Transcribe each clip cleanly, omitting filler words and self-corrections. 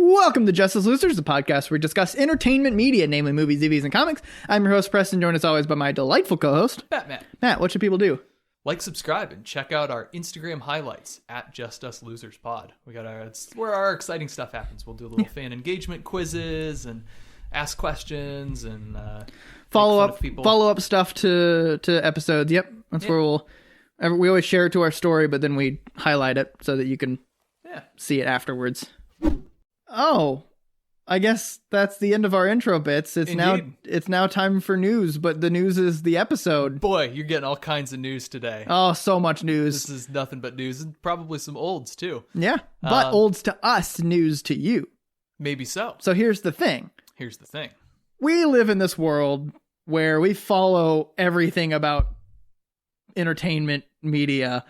Welcome to Justice Losers, the podcast where we discuss entertainment media, namely movies, TVs, and comics. I'm your host, Preston, joined as always by my delightful co-host, Matt. Matt, what should people do? Like, subscribe, and check out our Instagram highlights at Just Us Losers Pod. It's where our exciting stuff happens. We'll do a little fan engagement quizzes and ask questions and follow up stuff to episodes. Yep, that's where we always share it to our story, but then we highlight it so that you can see it afterwards. Oh, I guess that's the end of our intro bits. It's now time for news, but the news is the episode. Boy, you're getting all kinds of news today. Oh, so much news. This is nothing but news, and probably some olds too. Yeah, but olds to us, news to you. Maybe so. So here's the thing. We live in this world where we follow everything about entertainment media.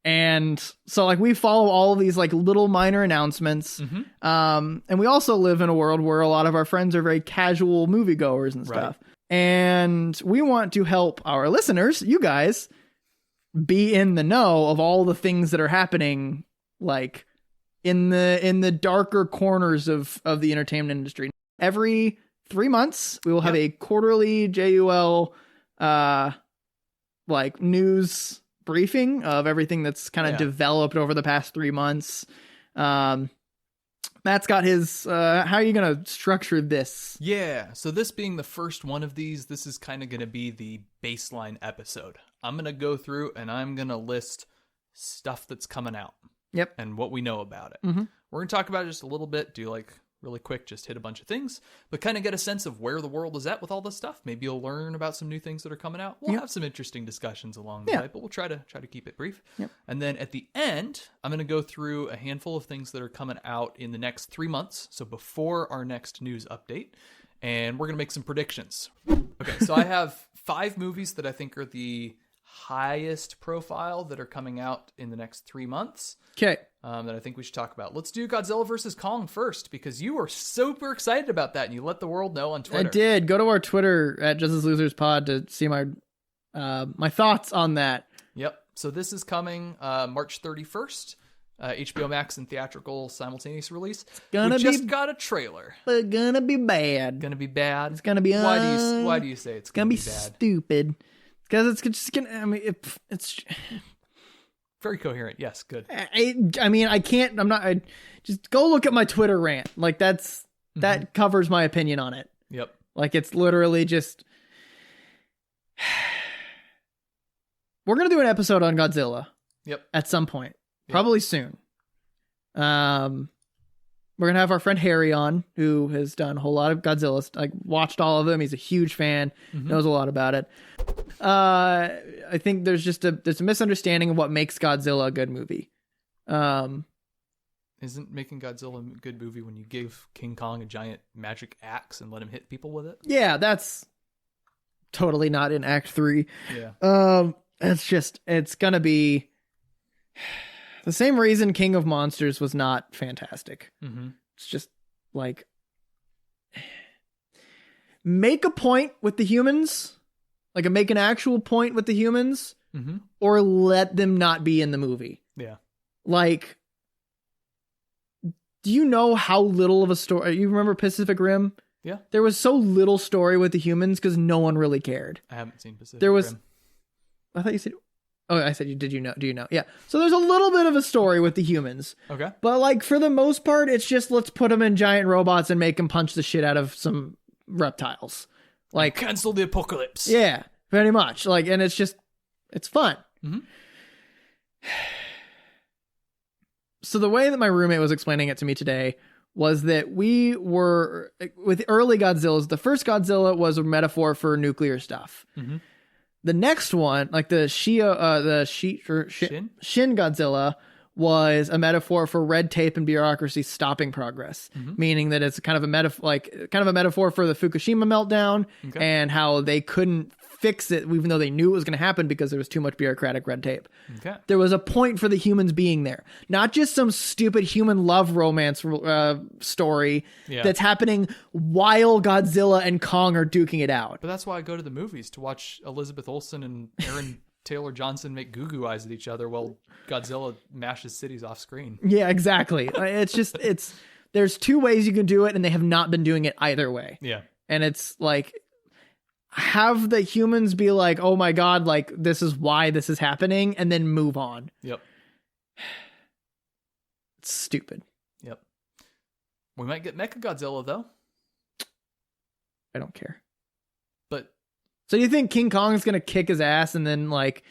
And so we follow all of these little minor announcements. Mm-hmm. And we also live in a world where a lot of our friends are very casual moviegoers and stuff. Right. And we want to help our listeners, you guys, be in the know of all the things that are happening in the darker corners of the entertainment industry. Every 3 months, we will have a quarterly JUL news briefing of everything that's kind of developed over the past 3 months. Matt's got his how are you gonna structure this? So this being the first one of these, this is kind of gonna be the baseline episode. I'm gonna go through and I'm gonna list stuff that's coming out. Yep. And what we know about it. Mm-hmm. We're gonna talk about it just a little bit, do really quick, just hit a bunch of things, but kind of get a sense of where the world is at with all this stuff. Maybe you'll learn about some new things that are coming out. We'll have some interesting discussions along the way, but we'll try to keep it brief. Yep. And then at the end, I'm going to go through a handful of things that are coming out in the next 3 months. So before our next news update, and we're going to make some predictions. Okay. So I have 5 movies that I think are the highest profile that are coming out in the next 3 months. Okay. That I think we should talk about. Let's do Godzilla vs. Kong first, because you were super excited about that and you let the world know on Twitter. I did. Go to our Twitter at Justice Losers Pod to see my my thoughts on that. Yep. So this is coming March 31st. HBO Max and theatrical simultaneous release. Just got a trailer. But gonna be bad. It's gonna be why do you say it's gonna be bad? Stupid. Because it's just gonna. It's very coherent. Yes, good. I can't. I'm not. Just go look at my Twitter rant. That covers my opinion on it. Yep. It's literally just. We're gonna do an episode on Godzilla. Yep. At some point, probably soon. We're going to have our friend Harry on, who has done a whole lot of Godzilla. Watched all of them. He's a huge fan, knows a lot about it. I think there's a misunderstanding of what makes Godzilla a good movie. Isn't making Godzilla a good movie when you give King Kong a giant magic axe and let him hit people with it? Yeah, that's totally not in Act 3. Yeah. It's going to be the same reason King of Monsters was not fantastic. Mm-hmm. It's just make a point with the humans, make an actual point with the humans, or let them not be in the movie. Yeah. Do you know how little of a story? You remember Pacific Rim? Yeah. There was so little story with the humans because no one really cared. I haven't seen Pacific Rim. I thought you said. Oh, I said, did you know? Do you know? Yeah. So there's a little bit of a story with the humans. Okay. But for the most part, it's just let's put them in giant robots and make them punch the shit out of some reptiles. Cancel the apocalypse. Yeah, very much. And it's fun. Mm-hmm. So the way that my roommate was explaining it to me today was that we were, with early Godzillas, the first Godzilla was a metaphor for nuclear stuff. Mm-hmm. The next one, the Shin Godzilla, was a metaphor for red tape and bureaucracy stopping progress, meaning that it's kind of a metaphor for the Fukushima meltdown and how they couldn't fix it, even though they knew it was going to happen because there was too much bureaucratic red tape. Okay. There was a point for the humans being there, not just some stupid human love romance story that's happening while Godzilla and Kong are duking it out. But that's why I go to the movies, to watch Elizabeth Olsen and Aaron Taylor Johnson make goo-goo eyes at each other while Godzilla mashes cities off screen. Yeah, exactly. It's there's two ways you can do it, and they have not been doing it either way. Yeah. And it's like, have the humans be like, oh my God, like this is why this is happening, and then move on. Yep. It's stupid. Yep. We might get Mechagodzilla though. I don't care. But so you think King Kong is gonna kick his ass, and then like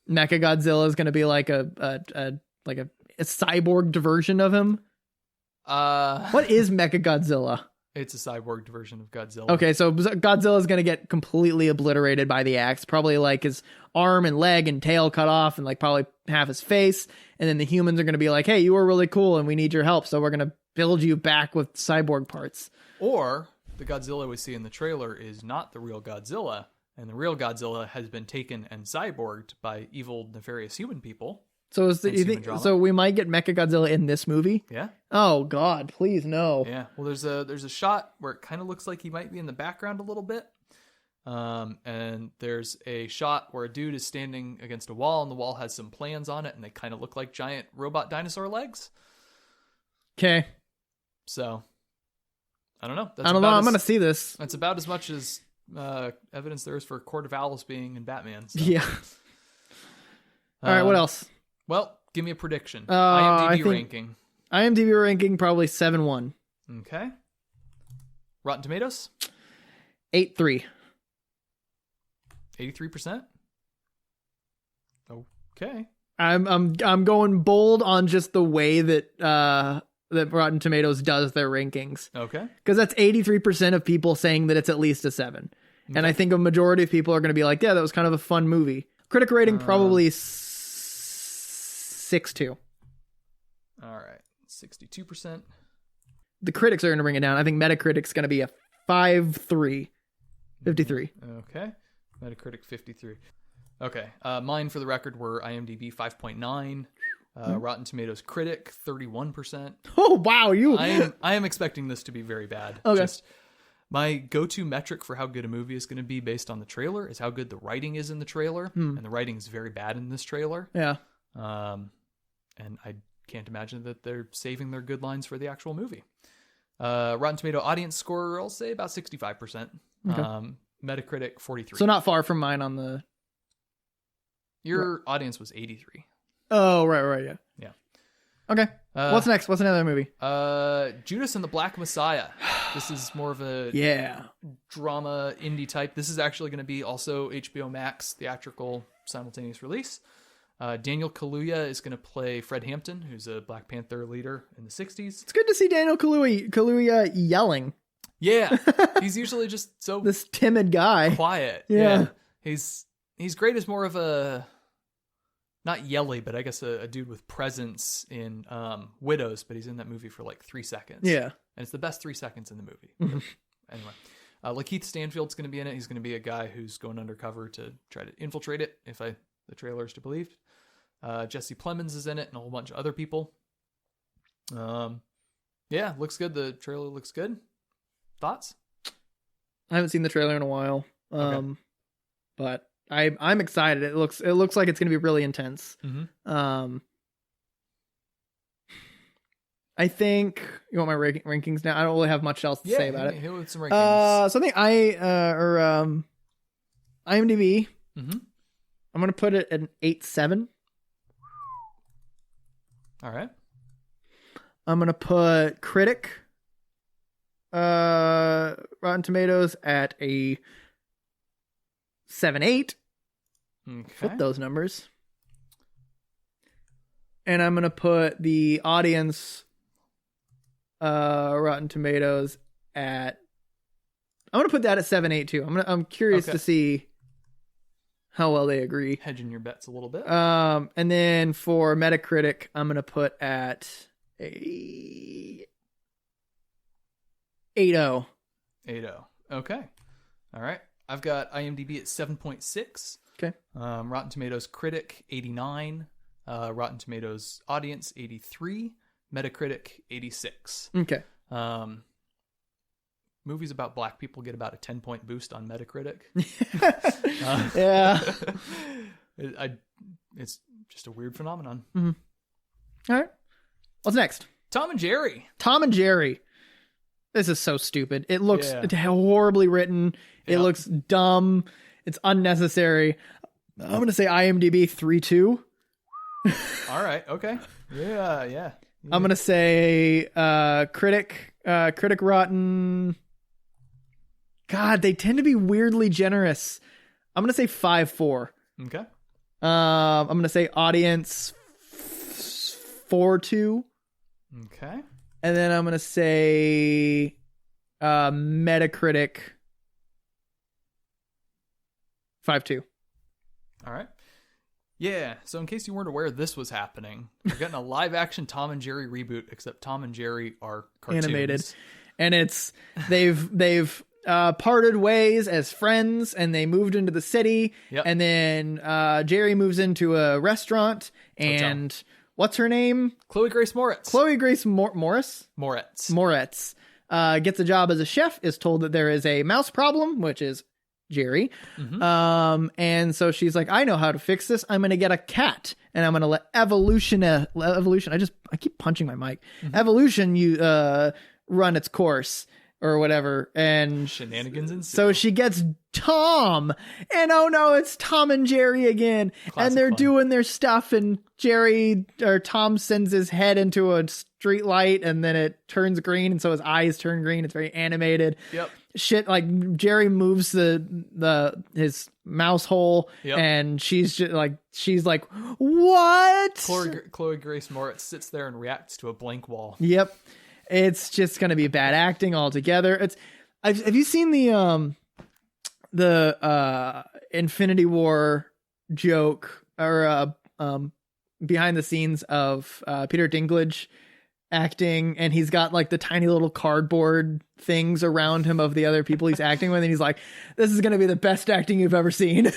Mechagodzilla is gonna be like a cyborg version of him? What is Mechagodzilla? It's a cyborg version of Godzilla. Okay, so Godzilla is going to get completely obliterated by the axe. Probably like his arm and leg and tail cut off, and like probably half his face. And then the humans are going to be like, hey, you were really cool and we need your help. So we're going to build you back with cyborg parts. Or the Godzilla we see in the trailer is not the real Godzilla. And the real Godzilla has been taken and cyborged by evil, nefarious human people. So you think so? We might get Mechagodzilla in this movie. Yeah. Oh God, please no. Yeah. Well, there's a shot where it kind of looks like he might be in the background a little bit, and there's a shot where a dude is standing against a wall, and the wall has some plans on it, and they kind of look like giant robot dinosaur legs. Okay. So, I don't know. I don't know. I'm gonna see this. That's about as much as evidence there is for Court of Owls being in Batman. So. Yeah. All right. What else? Well, give me a prediction. IMDb ranking. IMDb ranking probably 7-1. Okay. Rotten Tomatoes? 8-3. 83%? Okay. I'm going bold on just the way that that Rotten Tomatoes does their rankings. Okay. Because that's 83% of people saying that it's at least a 7. Okay. And I think a majority of people are going to be like, yeah, that was kind of a fun movie. Critic rating probably 6.2. All right. 62%. The critics are going to bring it down. I think Metacritic's going to be a 5.3. 53. Okay. Metacritic 53. Okay. Mine for the record were IMDb 5.9. Rotten Tomatoes critic 31%. Oh wow, I am expecting this to be very bad. Okay. My go-to metric for how good a movie is going to be based on the trailer is how good the writing is in the trailer, and the writing is very bad in this trailer. Yeah. And I can't imagine that they're saving their good lines for the actual movie. Rotten Tomato audience score, I'll say about 65%. Okay. Metacritic 43. So not far from mine on the. Your audience was 83. Oh, right, yeah. Yeah. Okay. What's next? What's another movie? Judas and the Black Messiah. This is more of a drama indie type. This is actually going to be also HBO Max theatrical simultaneous release. Daniel Kaluuya is going to play Fred Hampton, who's a Black Panther leader in the 60s. It's good to see Daniel Kaluuya yelling. Yeah. He's usually just so this timid guy. Quiet. Yeah. He's great as more of a not yelly, but I guess a dude with presence in Widows, but he's in that movie for like 3 seconds. Yeah. And it's the best 3 seconds in the movie. Mm-hmm. Anyway, Lakeith Stanfield's going to be in it. He's going to be a guy who's going undercover to try to infiltrate it, if the trailer is to believe. Jesse Plemons is in it and a whole bunch of other people. Yeah, looks good. The trailer looks good. Thoughts? I haven't seen the trailer in a while. Okay. But I'm excited. It looks like it's going to be really intense. Mm-hmm. I think you want my rankings now. I don't really have much else to say about it. Hit with some rankings. So I think IMDb. Mm-hmm. I'm going to put it at an 8.7. All right. I'm going to put critic Rotten Tomatoes at a 7.8. Okay. Flip those numbers. And I'm going to put the audience Rotten Tomatoes at I'm going to put that at 7.8 too. I'm curious to see how well they agree. Hedging your bets a little bit. And then for Metacritic, I'm going to put at a 8.0. 8.0. Okay. All right. I've got IMDb at 7.6. Okay. Rotten Tomatoes critic 89. Rotten Tomatoes audience 83. Metacritic 86. Okay. Movies about black people get about a 10-point boost on Metacritic. Yeah. It's just a weird phenomenon. Mm-hmm. All right. What's next? Tom and Jerry. Tom and Jerry. This is so stupid. It looks horribly written. It looks dumb. It's unnecessary. I'm going to say IMDb 3.2. All right. Okay. Yeah. I'm going to say critic rotten. God, they tend to be weirdly generous. I'm going to say 5.4. Okay. I'm going to say audience 4.2. Okay. And then I'm going to say Metacritic 5.2. All right. Yeah. So in case you weren't aware this was happening, we're getting a live action Tom and Jerry reboot, except Tom and Jerry are cartoons. Animated. And they've parted ways as friends, and they moved into the city. Yep. And then Jerry moves into a restaurant, and what's her name? Chloe Grace Moretz. Chloe Grace Moretz? Moretz. Gets a job as a chef, is told that there is a mouse problem, which is Jerry. Mm-hmm. And so she's like, I know how to fix this. I'm going to get a cat, and I'm going to let evolution. I keep punching my mic. Mm-hmm. Evolution, run its course or whatever. And shenanigans ensue. So she gets Tom, and oh no, it's Tom and Jerry again. Classic and they're doing their stuff, and Tom sends his head into a street light, and then it turns green, and so his eyes turn green. It's very animated. Yep. Shit, like Jerry moves his mouse hole, and she's like, what? Chloe Grace Moretz sits there and reacts to a blank wall. Yep. It's just going to be bad acting altogether. Have you seen the Infinity War joke or behind the scenes of Peter Dinklage acting, and he's got like the tiny little cardboard things around him of the other people he's acting with, and he's like, this is going to be the best acting you've ever seen.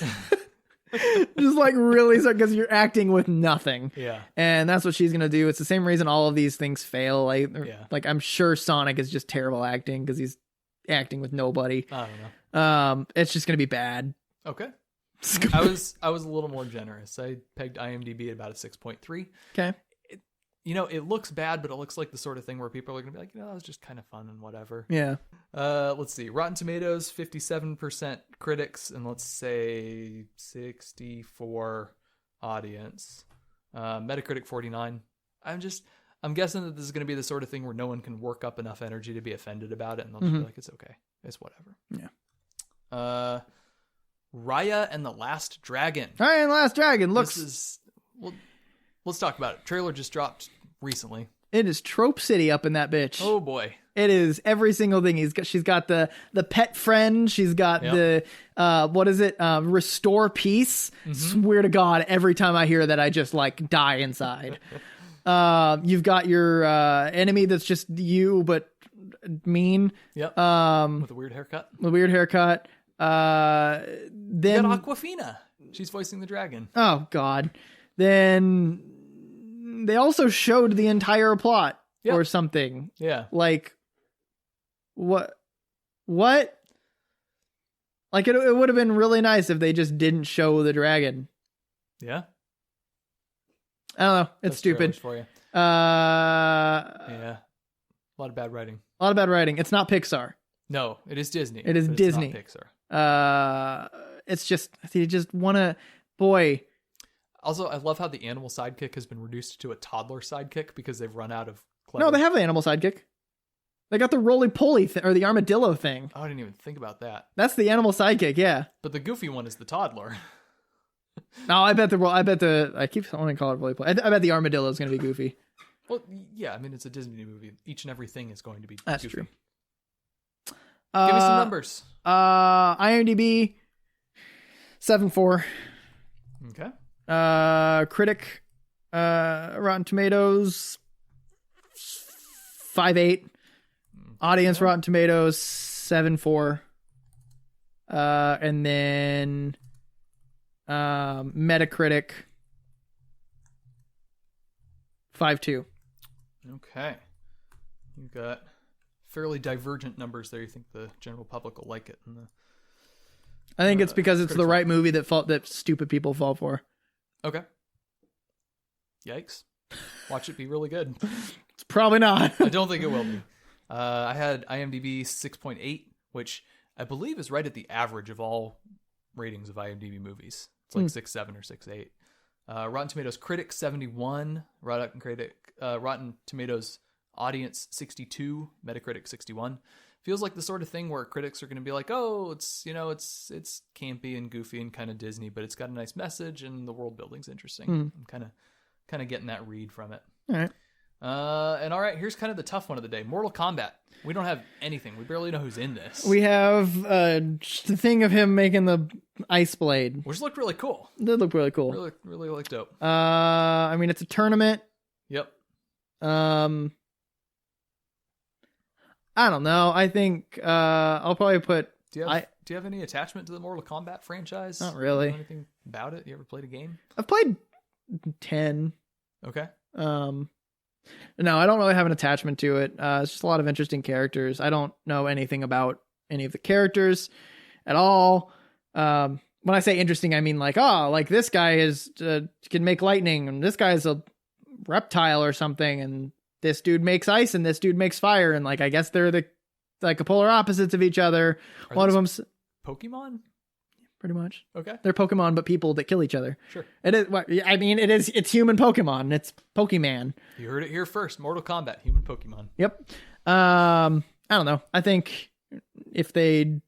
Just like really, because you're acting with nothing. Yeah. And that's what she's going to do. It's the same reason all of these things fail. Like I'm sure Sonic is just terrible acting because he's acting with nobody. I don't know. It's just going to be bad. Okay. I was a little more generous. I pegged IMDb at about a 6.3. Okay. It looks bad, but it looks like the sort of thing where people are going to be like, that was just kind of fun and whatever. Yeah. Let's see. Rotten Tomatoes, 57% critics, and let's say 64 audience. Metacritic, 49. I'm guessing that this is going to be the sort of thing where no one can work up enough energy to be offended about it, and they'll just be like, it's okay. It's whatever. Yeah. Raya and the Last Dragon. Raya and the Last Dragon looks... Let's talk about it. Trailer just dropped recently. It is Trope City up in that bitch. Oh boy. It is every single thing. She's got the pet friend. She's got the what is it? Restore peace. Mm-hmm. Swear to God, every time I hear that, I just like die inside. You've got your enemy that's just you, but mean. Yep. With a weird haircut. Then you got Awkwafina. She's voicing the dragon. Oh God. Then they also showed the entire plot or something. Yeah. Like, what? Like, it would have been really nice if they just didn't show the dragon. Yeah. I don't know. It's stupid. For you. Yeah. A lot of bad writing. It's not Pixar. No, it is Disney. It is Disney. It's not Pixar. It's just, you just want to, boy. Also, I love how the animal sidekick has been reduced to a toddler sidekick because they've run out of clever... No, they have an animal sidekick. They got the roly-poly or the armadillo thing. Oh, I didn't even think about that. That's the animal sidekick, yeah. But the goofy one is the toddler. No, I keep wanting to call it roly-poly. I bet the armadillo is going to be goofy. Well, yeah, I mean, it's a Disney movie. Each and everything is going to be That's goofy. True. Give me some numbers. IMDb, 7.4. Okay. Critic, Rotten Tomatoes, 5.8. Audience Rotten Tomatoes, 7.4. And then Metacritic, 5.2. Okay. You've got fairly divergent numbers there. You think the general public will like it? I think it's because it's the right movie that stupid people fall for. Okay. Yikes. Watch it be really good. It's probably not. I don't think it will be. I had IMDb 6.8, which I believe is right at the average of all ratings of IMDb movies. It's like 6.7 or 6.8. Rotten Tomatoes critic 71, Rotten Tomatoes audience 62, Metacritic 61. Feels like the sort of thing where critics are going to be like, oh, it's campy and goofy and kind of Disney, but it's got a nice message and the world building's interesting. I'm kind of getting that read from it. All right. And all right, here's kind of the tough one of the day. Mortal Kombat. We don't have anything. We barely know who's in this. We have the thing of him making the ice blade, which looked really cool. It did look really cool. Really looked dope. I mean, it's a tournament. Yep. I don't know. I think I'll probably put. Do you have any attachment to the Mortal Kombat franchise? Not really. You know anything about it? You ever played a game? I've played 10. Okay. No, I don't really have an attachment to it. It's just a lot of interesting characters. I don't know anything about any of the characters at all. When I say interesting, I mean like this guy can make lightning, and this guy's a reptile or something, and this dude makes ice, and this dude makes fire, and like I guess they're the polar opposites of each other. One of them's Pokemon. Pretty much. Okay. They're Pokemon, but people that kill each other. Sure. It is. I mean, it's human Pokemon. It's Pokemon. You heard it here first. Mortal Kombat, human Pokemon. Yep. I don't know. I think the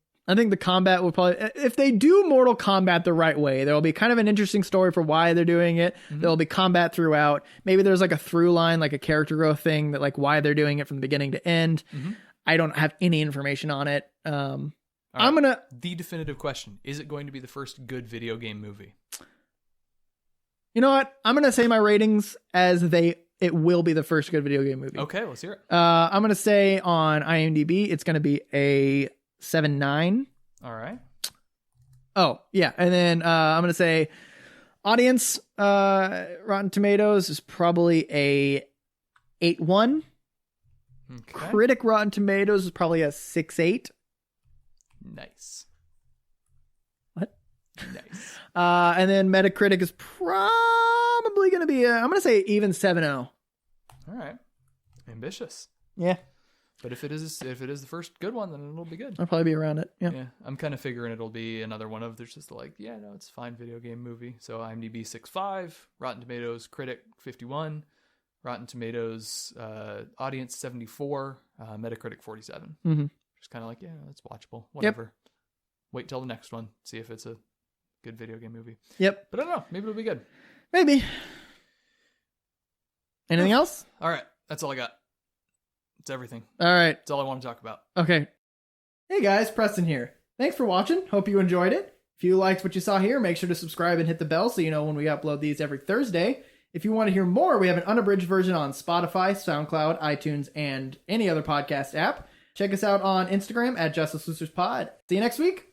combat will probably, if they do Mortal Kombat the right way, there will be kind of an interesting story for why they're doing it. There will be combat throughout. Maybe there's like a through line, like a character growth thing that like why they're doing it from the beginning to end. I don't have any information on it. Right. The definitive question: is it going to be the first good video game movie? You know what? I'm gonna say my ratings as it will be the first good video game movie. Okay, let's hear it. I'm gonna say on IMDb it's gonna be a 7.9. All right. Oh yeah, and then I'm gonna say audience Rotten Tomatoes is probably a 8.1. Okay. Critic Rotten Tomatoes is probably a 6.8. Nice. What? Nice. And then Metacritic is probably going to be, I'm going to say even 7.0. All right. Ambitious. Yeah. But if it is the first good one, then it'll be good. I'll probably be around it. Yeah. Yeah. I'm kind of figuring it'll be another one of, there's just like, yeah, no, it's a fine video game movie. So IMDb 6.5, Rotten Tomatoes critic 51, Rotten Tomatoes audience 74, Metacritic 47. Just kind of like, yeah, it's watchable. Whatever. Yep. Wait till the next one. See if it's a good video game movie. Yep. But I don't know. Maybe it'll be good. Maybe. Anything else? All right. That's all I got. It's everything. All right. That's all I want to talk about. Okay. Hey guys, Preston here. Thanks for watching. Hope you enjoyed it. If you liked what you saw here, make sure to subscribe and hit the bell so you know when we upload these every Thursday. If you want to hear more, we have an unabridged version on Spotify, SoundCloud, iTunes, and any other podcast app. Check us out on Instagram at JusticeLosersPod. See you next week.